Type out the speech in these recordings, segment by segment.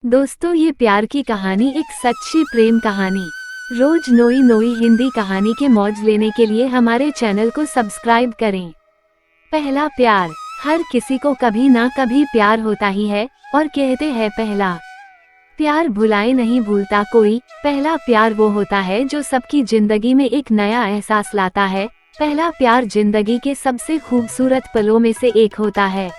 दोस्तों, ये प्यार की कहानी एक सच्ची प्रेम कहानी। रोज नई नई हिंदी कहानी के मौज लेने के लिए हमारे चैनल को सब्सक्राइब करें। पहला प्यार। हर किसी को कभी ना कभी प्यार होता ही है और कहते हैं पहला प्यार भुलाए नहीं भूलता कोई। पहला प्यार वो होता है जो सबकी जिंदगी में एक नया एहसास लाता है। पहला प्यार जिंदगी के सबसे खूबसूरत पलों में से एक होता है,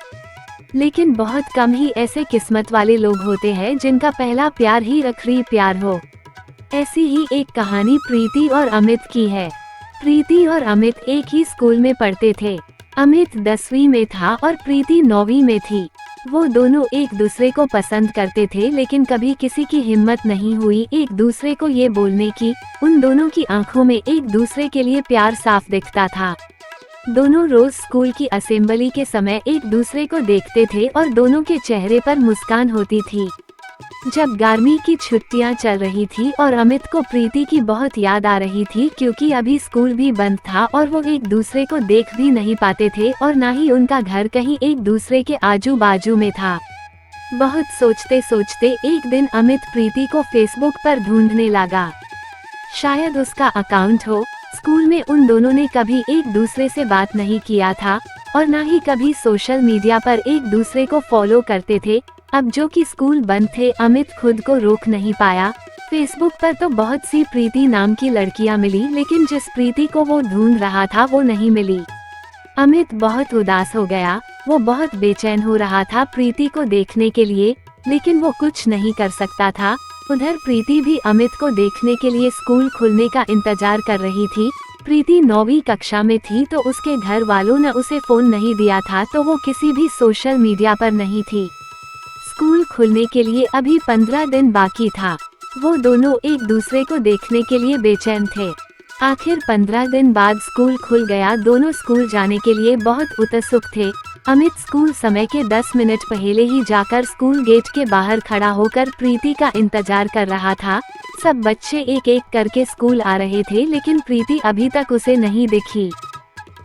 लेकिन बहुत कम ही ऐसे किस्मत वाले लोग होते हैं जिनका पहला प्यार ही आखिरी प्यार हो। ऐसी ही एक कहानी प्रीति और अमित की है। प्रीति और अमित एक ही स्कूल में पढ़ते थे। अमित 10वीं में था और प्रीति 9वीं में थी। वो दोनों एक दूसरे को पसंद करते थे, लेकिन कभी किसी की हिम्मत नहीं हुई एक दूसरे को ये बोलने की। उन दोनों की आंखों में एक दूसरे के लिए प्यार साफ दिखता था। दोनों रोज स्कूल की असेंबली के समय एक दूसरे को देखते थे और दोनों के चेहरे पर मुस्कान होती थी। जब गर्मी की छुट्टियां चल रही थी और अमित को प्रीति की बहुत याद आ रही थी, क्योंकि अभी स्कूल भी बंद था और वो एक दूसरे को देख भी नहीं पाते थे और ना ही उनका घर कहीं एक दूसरे के आजू बाजू में था। बहुत सोचते सोचते एक दिन अमित प्रीति को फेसबुक पर ढूंढने लगा। शायद उसका अकाउंट हो। स्कूल में उन दोनों ने कभी एक दूसरे से बात नहीं किया था और ना ही कभी सोशल मीडिया पर एक दूसरे को फॉलो करते थे। अब जो कि स्कूल बंद थे, अमित खुद को रोक नहीं पाया। फेसबुक पर तो बहुत सी प्रीति नाम की लड़कियां मिली, लेकिन जिस प्रीति को वो ढूंढ रहा था वो नहीं मिली। अमित बहुत उदास हो गया। वो बहुत बेचैन हो रहा था प्रीति को देखने के लिए, लेकिन वो कुछ नहीं कर सकता था। उधर प्रीति भी अमित को देखने के लिए स्कूल खुलने का इंतजार कर रही थी। प्रीति 9वीं कक्षा में थी तो उसके घर वालों ने उसे फोन नहीं दिया था, तो वो किसी भी सोशल मीडिया पर नहीं थी। स्कूल खुलने के लिए अभी 15 दिन बाकी था। वो दोनों एक दूसरे को देखने के लिए बेचैन थे। आखिर 15 दिन बाद स्कूल खुल गया। दोनों स्कूल जाने के लिए बहुत उत्सुक थे। अमित स्कूल समय के 10 मिनट पहले ही जाकर स्कूल गेट के बाहर खड़ा होकर प्रीति का इंतजार कर रहा था। सब बच्चे एक एक करके स्कूल आ रहे थे, लेकिन प्रीति अभी तक उसे नहीं दिखी।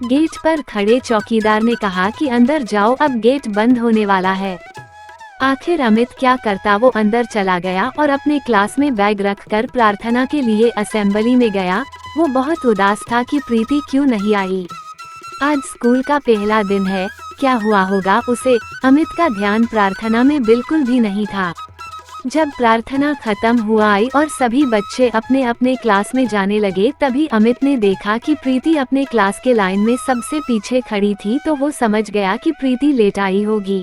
गेट पर खड़े चौकीदार ने कहा कि अंदर जाओ, अब गेट बंद होने वाला है। आखिर अमित क्या करता, वो अंदर चला गया और अपने क्लास में बैग रखकर प्रार्थना के लिए असेंबली में गया। वो बहुत उदास था कि प्रीति क्यों नहीं आई। आज स्कूल का पहला दिन है, क्या हुआ होगा उसे। अमित का ध्यान प्रार्थना में बिल्कुल भी नहीं था। जब प्रार्थना खत्म हुआ आई और सभी बच्चे अपने अपने क्लास में जाने लगे, तभी अमित ने देखा कि प्रीति अपने क्लास के लाइन में सबसे पीछे खड़ी थी। तो वो समझ गया कि प्रीति लेट आई होगी।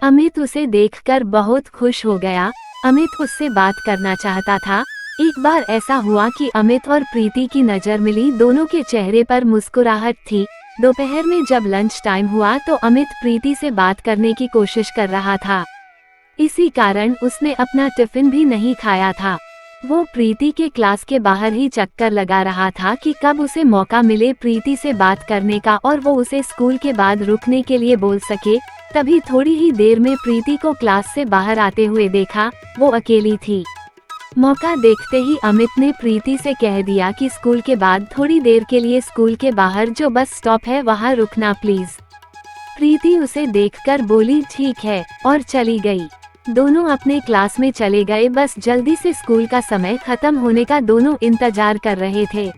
अमित उसे देखकर बहुत खुश हो गया। अमित उससे बात करना चाहता था। एक बार ऐसा हुआ कि अमित और प्रीति की नज़र मिली। दोनों के चेहरे पर मुस्कुराहट थी। दोपहर में जब लंच टाइम हुआ तो अमित प्रीति से बात करने की कोशिश कर रहा था। इसी कारण उसने अपना टिफिन भी नहीं खाया था। वो प्रीति के क्लास के बाहर ही चक्कर लगा रहा था कि कब उसे मौका मिले प्रीति से बात करने का और वो उसे स्कूल के बाद रुकने के लिए बोल सके। तभी थोड़ी ही देर में प्रीति को क्लास से बाहर आते हुए देखा। वो अकेली थी। मौका देखते ही अमित ने प्रीति से कह दिया कि स्कूल के बाद थोड़ी देर के लिए स्कूल के बाहर जो बस स्टॉप है वहाँ रुकना प्लीज। प्रीति उसे देखकर बोली ठीक है और चली गई। दोनों अपने क्लास में चले गए। बस जल्दी से स्कूल का समय खत्म होने का दोनों इंतजार कर रहे थे।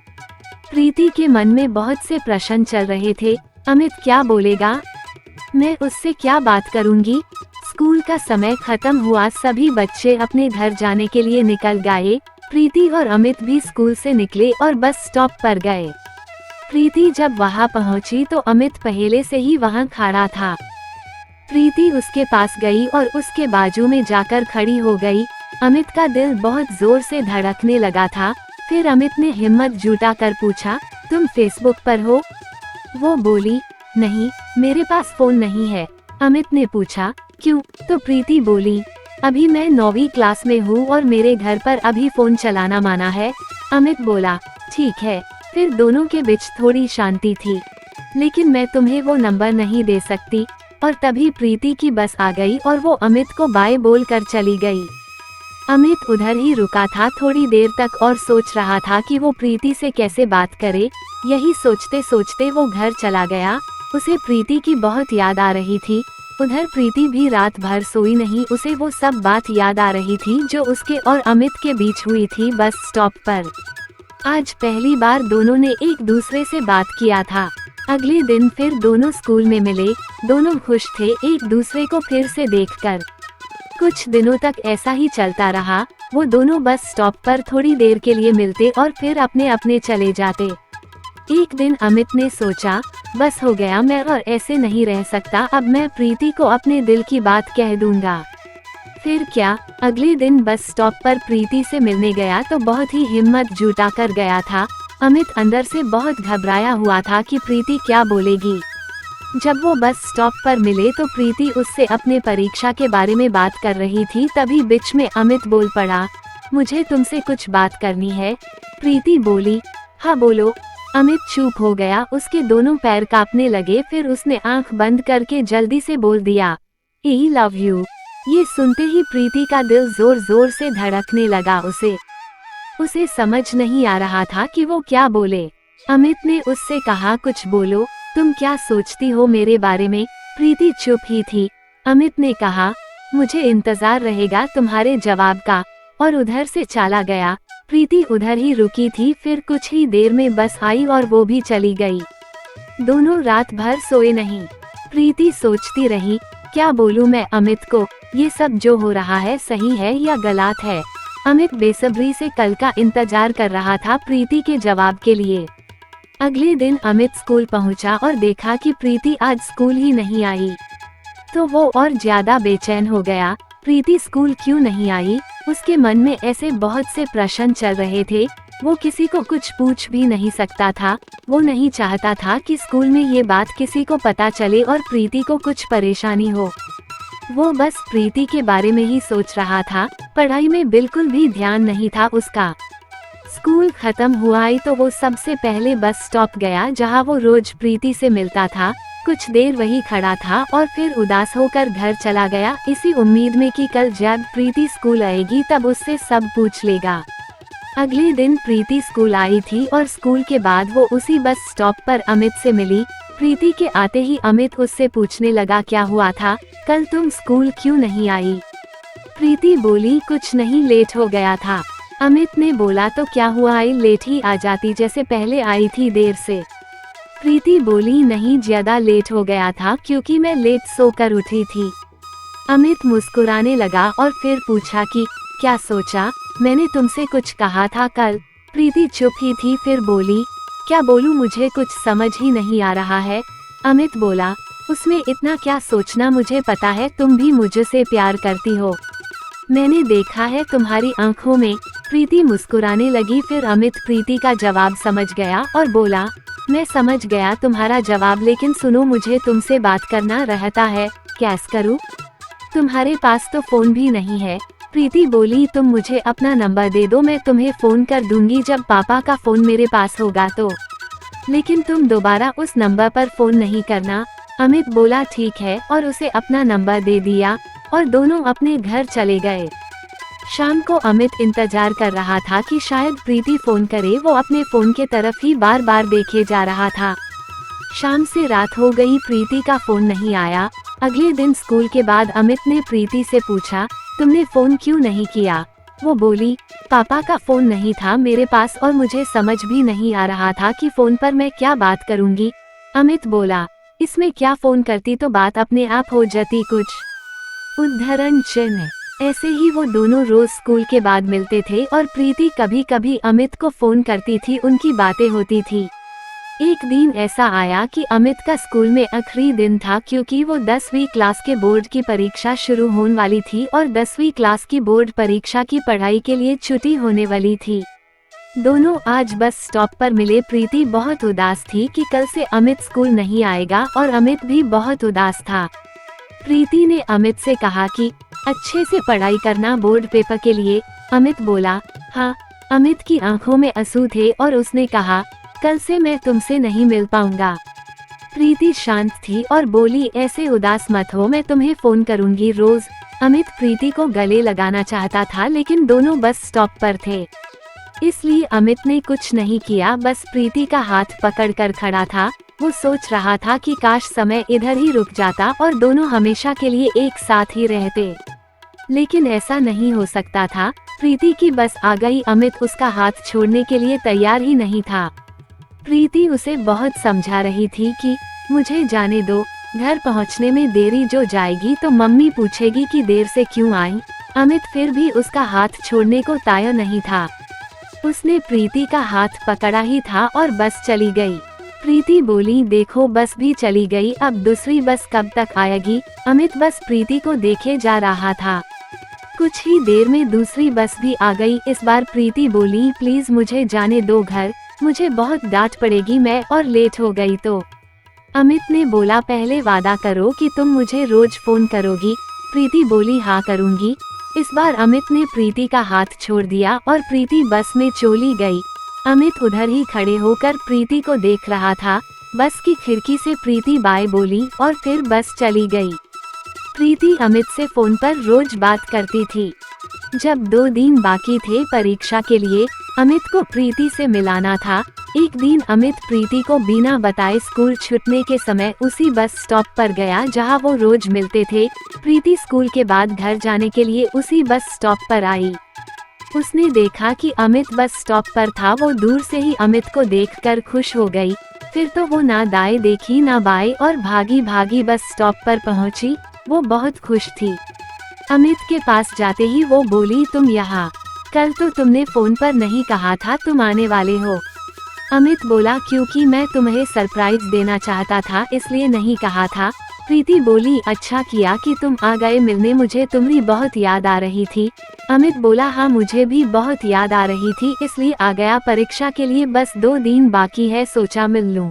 प्रीति के मन में बहुत से प्रश्न चल रहे थे। अमित क्या बोलेगा, मैं उससे क्या बात करूंगी। स्कूल का समय खत्म हुआ। सभी बच्चे अपने घर जाने के लिए निकल गए। प्रीति और अमित भी स्कूल से निकले और बस स्टॉप पर गए। प्रीति जब वहां पहुंची तो अमित पहले से ही वहां खड़ा था। प्रीति उसके पास गई और उसके बाजू में जाकर खड़ी हो गई। अमित का दिल बहुत जोर से धड़कने लगा था। फिर अमित ने हिम्मत जुटा कर पूछा, तुम फेसबुक पर हो। वो बोली, नहीं, मेरे पास फोन नहीं है। अमित ने पूछा, क्यों। तो प्रीति बोली, अभी मैं 9वीं क्लास में हूँ और मेरे घर पर अभी फोन चलाना माना है। अमित बोला, ठीक है। फिर दोनों के बीच थोड़ी शांति थी। लेकिन मैं तुम्हें वो नंबर नहीं दे सकती। और तभी प्रीति की बस आ गई और वो अमित को बाय बोल कर चली गई। अमित उधर ही रुका था थोड़ी देर तक और सोच रहा था कि वो प्रीति से कैसे बात करे। यही सोचते सोचते वो घर चला गया। उसे प्रीति की बहुत याद आ रही थी। उधर प्रीति भी रात भर सोई नहीं, उसे वो सब बात याद आ रही थी जो उसके और अमित के बीच हुई थी बस स्टॉप पर। आज पहली बार दोनों ने एक दूसरे से बात किया था। अगले दिन फिर दोनों स्कूल में मिले, दोनों खुश थे एक दूसरे को फिर से देखकर। कुछ दिनों तक ऐसा ही चलता रहा, वो दोनों बस स्टॉप पर थोड़ी देर के लिए मिलते और फिर अपने अपने चले जाते। एक दिन अमित ने सोचा, बस हो गया, मैं और ऐसे नहीं रह सकता, अब मैं प्रीति को अपने दिल की बात कह दूंगा। फिर क्या, अगले दिन बस स्टॉप पर प्रीति से मिलने गया तो बहुत ही हिम्मत जुटा कर गया था। अमित अंदर से बहुत घबराया हुआ था कि प्रीति क्या बोलेगी। जब वो बस स्टॉप पर मिले तो प्रीति उससे अपने परीक्षा के बारे में बात कर रही थी, तभी बीच में अमित बोल पड़ा, मुझे तुमसे कुछ बात करनी है। प्रीति बोली, हाँ बोलो। अमित चुप हो गया, उसके दोनों पैर कांपने लगे, फिर उसने आंख बंद करके जल्दी से बोल दिया, आई लव यू। ये सुनते ही प्रीति का दिल जोर जोर से धड़कने लगा। उसे समझ नहीं आ रहा था कि वो क्या बोले। अमित ने उससे कहा, कुछ बोलो, तुम क्या सोचती हो मेरे बारे में। प्रीति चुप ही थी। अमित ने कहा, मुझे इंतजार रहेगा तुम्हारे जवाब का, और उधर से चला गया। प्रीति उधर ही रुकी थी, फिर कुछ ही देर में बस आई और वो भी चली गई। दोनों रात भर सोए नहीं। प्रीति सोचती रही, क्या बोलूं मैं अमित को, ये सब जो हो रहा है सही है या गलत है। अमित बेसब्री से कल का इंतजार कर रहा था प्रीति के जवाब के लिए। अगले दिन अमित स्कूल पहुंचा और देखा कि प्रीति आज स्कूल ही नहीं आई, तो वो और ज्यादा बेचैन हो गया। प्रीति स्कूल क्यों नहीं आई, उसके मन में ऐसे बहुत से प्रश्न चल रहे थे। वो किसी को कुछ पूछ भी नहीं सकता था। वो नहीं चाहता था कि स्कूल में ये बात किसी को पता चले और प्रीति को कुछ परेशानी हो। वो बस प्रीति के बारे में ही सोच रहा था, पढ़ाई में बिल्कुल भी ध्यान नहीं था उसका। स्कूल खत्म हुआ तो वो सबसे पहले बस स्टॉप गया जहाँ वो रोज प्रीति से मिलता था। कुछ देर वही खड़ा था और फिर उदास होकर घर चला गया, इसी उम्मीद में कि कल जब प्रीति स्कूल आएगी तब उससे सब पूछ लेगा। अगले दिन प्रीति स्कूल आई थी और स्कूल के बाद वो उसी बस स्टॉप पर अमित से मिली। प्रीति के आते ही अमित उससे पूछने लगा, क्या हुआ था, कल तुम स्कूल क्यों नहीं आई। प्रीति बोली, कुछ नहीं, लेट हो गया था। अमित ने बोला, तो क्या हुआ, लेट ही आ जाती, जैसे पहले आई थी देर से। प्रीति बोली, नहीं, ज्यादा लेट हो गया था क्योंकि मैं लेट सोकर उठी थी। अमित मुस्कुराने लगा और फिर पूछा कि क्या सोचा, मैंने तुमसे कुछ कहा था कल। प्रीति चुप ही थी, फिर बोली, क्या बोलूं, मुझे कुछ समझ ही नहीं आ रहा है। अमित बोला, उसमें इतना क्या सोचना, मुझे पता है तुम भी मुझसे प्यार करती हो, मैंने देखा है तुम्हारी आंखों में। प्रीति मुस्कुराने लगी, फिर अमित प्रीति का जवाब समझ गया और बोला, मैं समझ गया तुम्हारा जवाब, लेकिन सुनो, मुझे तुमसे बात करना रहता है, कैसे करूं? तुम्हारे पास तो फोन भी नहीं है। प्रीति बोली, तुम मुझे अपना नंबर दे दो, मैं तुम्हें फोन कर दूंगी जब पापा का फोन मेरे पास होगा तो, लेकिन तुम दोबारा उस नंबर पर फोन नहीं करना। अमित बोला, ठीक है, और उसे अपना नंबर दे दिया और दोनों अपने घर चले गए। शाम को अमित इंतजार कर रहा था कि शायद प्रीति फोन करे, वो अपने फोन के तरफ ही बार बार देखे जा रहा था। शाम से रात हो गई, प्रीति का फोन नहीं आया। अगले दिन स्कूल के बाद अमित ने प्रीति से पूछा, तुमने फोन क्यों नहीं किया? वो बोली, पापा का फोन नहीं था मेरे पास और मुझे समझ भी नहीं आ रहा था कि फोन पर मैं क्या बात करूंगी। अमित बोला, इसमें क्या, फोन करती तो बात अपने आप हो जाती। कुछ उद्धरण चिन्ह। ऐसे ही वो दोनों रोज स्कूल के बाद मिलते थे और प्रीति कभी कभी अमित को फोन करती थी, उनकी बातें होती थी। एक दिन ऐसा आया कि अमित का स्कूल में आखिरी दिन था क्योंकि वो 10वीं क्लास के बोर्ड की परीक्षा शुरू होने वाली थी और 10वीं क्लास की बोर्ड परीक्षा की पढ़ाई के लिए छुट्टी होने वाली थी। दोनों आज बस स्टॉप पर मिले। प्रीति बहुत उदास थी कि कल से अमित स्कूल नहीं आएगा और अमित भी बहुत उदास था। प्रीति ने अमित से कहा कि अच्छे से पढ़ाई करना बोर्ड पेपर के लिए। अमित बोला, हाँ। अमित की आंखों में आंसू थे और उसने कहा, कल से मैं तुमसे नहीं मिल पाऊंगा। प्रीति शांत थी और बोली, ऐसे उदास मत हो, मैं तुम्हें फोन करूंगी रोज। अमित प्रीति को गले लगाना चाहता था लेकिन दोनों बस स्टॉप पर थे, इसलिए अमित ने कुछ नहीं किया, बस प्रीति का हाथ पकड़कर खड़ा था। वो सोच रहा था कि काश समय इधर ही रुक जाता और दोनों हमेशा के लिए एक साथ ही रहते, लेकिन ऐसा नहीं हो सकता था। प्रीति की बस आ गई। अमित उसका हाथ छोड़ने के लिए तैयार ही नहीं था। प्रीति उसे बहुत समझा रही थी कि मुझे जाने दो, घर पहुंचने में देरी जो जाएगी तो मम्मी पूछेगी कि देर से क्यों आई। अमित फिर भी उसका हाथ छोड़ने को तैयार नहीं था। उसने प्रीति का हाथ पकड़ा ही था और बस चली गई। प्रीति बोली, देखो बस भी चली गई, अब दूसरी बस कब तक आएगी। अमित बस प्रीति को देखे जा रहा था। कुछ ही देर में दूसरी बस भी आ गई। इस बार प्रीति बोली, प्लीज मुझे जाने दो घर, मुझे बहुत डांट पड़ेगी मैं और लेट हो गई तो। अमित ने बोला, पहले वादा करो कि तुम मुझे रोज फोन करोगी। प्रीति बोली, हाँ करूँगी। इस बार अमित ने प्रीति का हाथ छोड़ दिया और प्रीति बस में चली गई। अमित उधर ही खड़े होकर प्रीति को देख रहा था। बस की खिड़की से प्रीति बाय बोली और फिर बस चली गई। प्रीति अमित से फोन पर रोज बात करती थी। जब 2 दिन बाकी थे परीक्षा के लिए, अमित को प्रीति से मिलाना था। एक दिन अमित प्रीति को बिना बताए स्कूल छूटने के समय उसी बस स्टॉप पर गया जहां वो रोज मिलते थे। प्रीति स्कूल के बाद घर जाने के लिए उसी बस स्टॉप पर आई। उसने देखा कि अमित बस स्टॉप पर था। वो दूर से ही अमित को देखकर खुश हो गई। फिर तो वो ना दाएं देखी ना बाएं और भागी भागी बस स्टॉप पर पहुंची। वो बहुत खुश थी। अमित के पास जाते ही वो बोली, तुम यहाँ, कल तो तुमने फोन पर नहीं कहा था तुम आने वाले हो। अमित बोला, क्योंकि मैं तुम्हें सरप्राइज देना चाहता था इसलिए नहीं कहा था। प्रीति बोली, अच्छा किया कि तुम आ गए मिलने, मुझे तुम्हारी बहुत याद आ रही थी। अमित बोला, हाँ मुझे भी बहुत याद आ रही थी इसलिए आ गया। परीक्षा के लिए बस 2 दिन बाकी है, सोचा मिल लूं।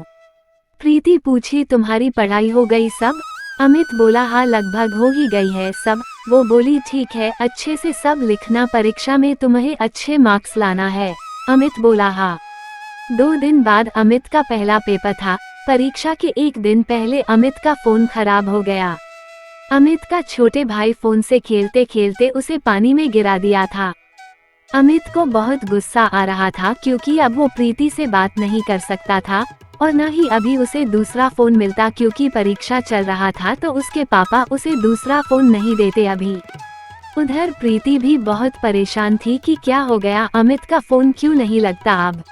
प्रीति पूछी, तुम्हारी पढ़ाई हो गई सब? अमित बोला, हाँ लगभग हो ही गई है सब। वो बोली, ठीक है, अच्छे से सब लिखना, परीक्षा में तुम्हें अच्छे मार्क्स लाना है। अमित बोला, हाँ। 2 दिन बाद अमित का पहला पेपर था। परीक्षा के एक दिन पहले अमित का फोन खराब हो गया। अमित का छोटे भाई फोन से खेलते खेलते उसे पानी में गिरा दिया था। अमित को बहुत गुस्सा आ रहा था क्योंकि अब वो प्रीति से बात नहीं कर सकता था और न ही अभी उसे दूसरा फोन मिलता क्योंकि परीक्षा चल रहा था तो उसके पापा उसे दूसरा फोन नहीं देते अभी। उधर प्रीति भी बहुत परेशान थी कि क्या हो गया, अमित का फोन क्यों नहीं लगता अब।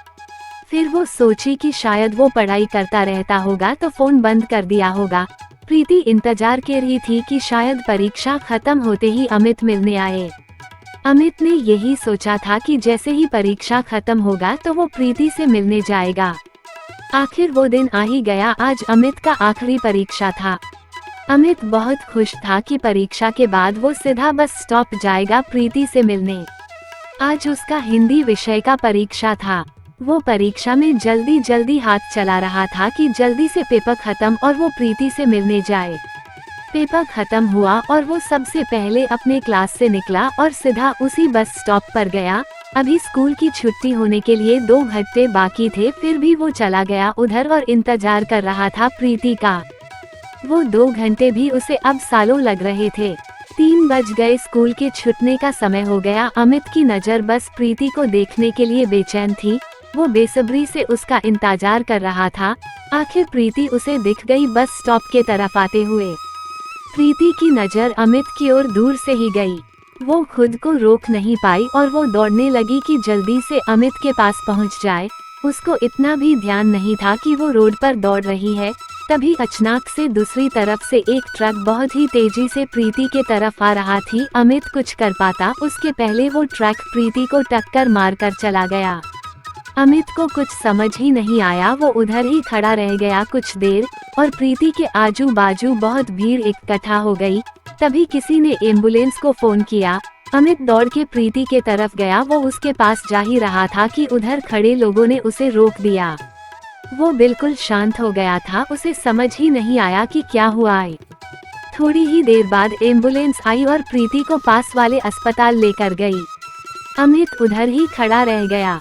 फिर वो सोची कि शायद वो पढ़ाई करता रहता होगा तो फोन बंद कर दिया होगा। प्रीति इंतजार कर रही थी कि शायद परीक्षा खत्म होते ही अमित मिलने आए। अमित ने यही सोचा था कि जैसे ही परीक्षा खत्म होगा तो वो प्रीति से मिलने जाएगा। आखिर वो दिन आ ही गया। आज अमित का आखिरी परीक्षा था। अमित बहुत खुश था कि परीक्षा के बाद वो सीधा बस स्टॉप जाएगा प्रीति से मिलने। आज उसका हिंदी विषय का परीक्षा था। वो परीक्षा में जल्दी जल्दी हाथ चला रहा था कि जल्दी से पेपर खत्म और वो प्रीति से मिलने जाए। पेपर खत्म हुआ और वो सबसे पहले अपने क्लास से निकला और सीधा उसी बस स्टॉप पर गया। अभी स्कूल की छुट्टी होने के लिए 2 घंटे बाकी थे, फिर भी वो चला गया उधर और इंतजार कर रहा था प्रीति का। वो 2 घंटे भी उसे अब सालों लग रहे थे। 3 बज गए, स्कूल के छूटने का समय हो गया। अमित की नज़र बस प्रीति को देखने के लिए बेचैन थी। वो बेसब्री से उसका इंतजार कर रहा था। आखिर प्रीति उसे दिख गई बस स्टॉप के तरफ आते हुए। प्रीति की नज़र अमित की ओर दूर से ही गई। वो खुद को रोक नहीं पाई और वो दौड़ने लगी कि जल्दी से अमित के पास पहुंच जाए। उसको इतना भी ध्यान नहीं था कि वो रोड पर दौड़ रही है। तभी अचानक से दूसरी तरफ से एक ट्रक बहुत ही तेजी से प्रीति के तरफ आ रहा थी। अमित कुछ कर पाता उसके पहले वो ट्रक प्रीति को टक्कर मारकर चला गया। अमित को कुछ समझ ही नहीं आया। वो उधर ही खड़ा रह गया कुछ देर और प्रीति के आजू बाजू बहुत भीड़ इकट्ठा हो गई। तभी किसी ने एम्बुलेंस को फोन किया। अमित दौड़ के प्रीति के तरफ गया। वो उसके पास जा ही रहा था कि उधर खड़े लोगों ने उसे रोक दिया। वो बिल्कुल शांत हो गया था, उसे समझ ही नहीं आया कि क्या हुआ है। थोड़ी ही देर बाद एम्बुलेंस आई और प्रीति को पास वाले अस्पताल लेकर गई। अमित उधर ही खड़ा रह गया।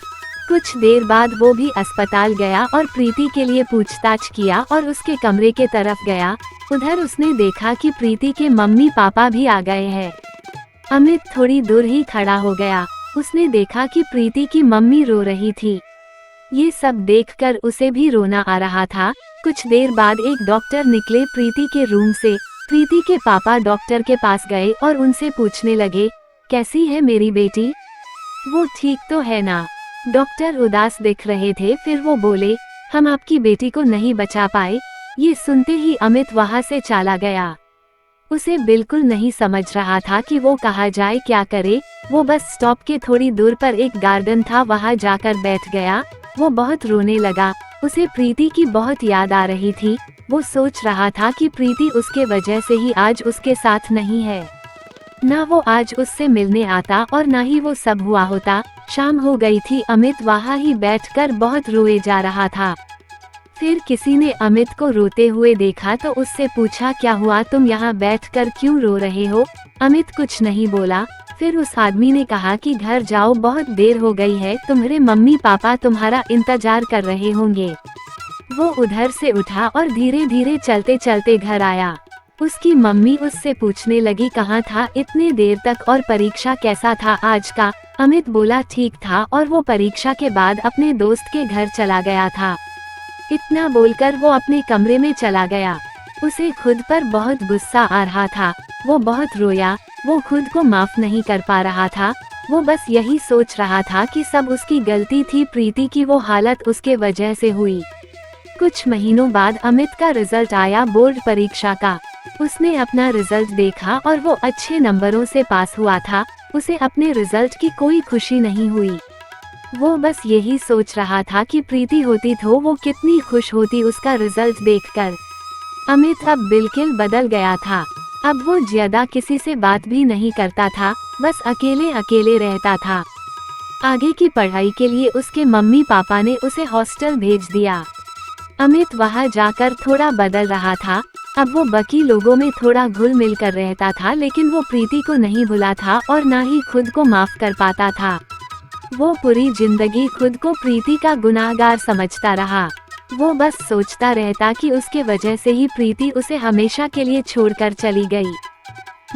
कुछ देर बाद वो भी अस्पताल गया और प्रीति के लिए पूछताछ किया और उसके कमरे के तरफ गया। उधर उसने देखा कि प्रीति के मम्मी पापा भी आ गए हैं। अमित थोड़ी दूर ही खड़ा हो गया। उसने देखा कि प्रीति की मम्मी रो रही थी। ये सब देखकर उसे भी रोना आ रहा था। कुछ देर बाद एक डॉक्टर निकले प्रीति के रूम से। प्रीति के पापा डॉक्टर के पास गए और उनसे पूछने लगे, कैसी है मेरी बेटी? वो ठीक तो है ना? डॉक्टर उदास दिख रहे थे। फिर वो बोले, हम आपकी बेटी को नहीं बचा पाए। ये सुनते ही अमित वहां से चला गया। उसे बिल्कुल नहीं समझ रहा था कि वो कहाँ जाए, क्या करे। वो बस स्टॉप के थोड़ी दूर पर एक गार्डन था, वहां जाकर बैठ गया। वो बहुत रोने लगा। उसे प्रीति की बहुत याद आ रही थी। वो सोच रहा था कि प्रीति उसके वजह से ही आज उसके साथ नहीं है। ना वो आज उससे मिलने आता और ना ही वो सब हुआ होता। शाम हो गई थी। अमित वहाँ ही बैठकर बहुत रोए जा रहा था। फिर किसी ने अमित को रोते हुए देखा तो उससे पूछा, क्या हुआ, तुम यहाँ बैठकर क्यों रो रहे हो? अमित कुछ नहीं बोला। फिर उस आदमी ने कहा कि घर जाओ, बहुत देर हो गई है, तुम्हारे मम्मी पापा तुम्हारा इंतजार कर रहे होंगे। वो उधर से उठा और धीरे धीरे चलते चलते घर आया। उसकी मम्मी उससे पूछने लगी, कहाँ था इतने देर तक और परीक्षा कैसा था आज का? अमित बोला, ठीक था, और वो परीक्षा के बाद अपने दोस्त के घर चला गया था। इतना बोलकर वो अपने कमरे में चला गया। उसे खुद पर बहुत गुस्सा आ रहा था। वो बहुत रोया। वो खुद को माफ नहीं कर पा रहा था। वो बस यही सोच रहा था कि सब उसकी गलती थी, प्रीति की वो हालत उसके वजह से हुई। कुछ महीनों बाद अमित का रिजल्ट आया बोर्ड परीक्षा का। उसने अपना रिजल्ट देखा और वो अच्छे नंबरों से पास हुआ था। उसे अपने रिजल्ट की कोई खुशी नहीं हुई। वो बस यही सोच रहा था कि प्रीति होती तो वो कितनी खुश होती उसका रिजल्ट देखकर। अमित अब बिल्कुल बदल गया था। अब वो ज्यादा किसी से बात भी नहीं करता था, बस अकेले अकेले रहता था। आगे की पढ़ाई के लिए उसके मम्मी पापा ने उसे हॉस्टल भेज दिया। अमित वहां जाकर थोड़ा बदल रहा था। अब वो बाकी लोगों में थोड़ा घुल मिल कर रहता था, लेकिन वो प्रीति को नहीं भुला था और ना ही खुद को माफ कर पाता था। वो पूरी जिंदगी खुद को प्रीति का गुनाहगार समझता रहा। वो बस सोचता रहता कि उसके वजह से ही प्रीति उसे हमेशा के लिए छोड़कर चली गई।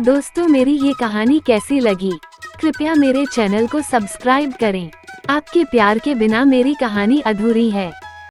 दोस्तों, मेरी ये कहानी कैसी लगी? कृपया मेरे चैनल को सब्सक्राइब करें। आपके प्यार के बिना मेरी कहानी अधूरी है।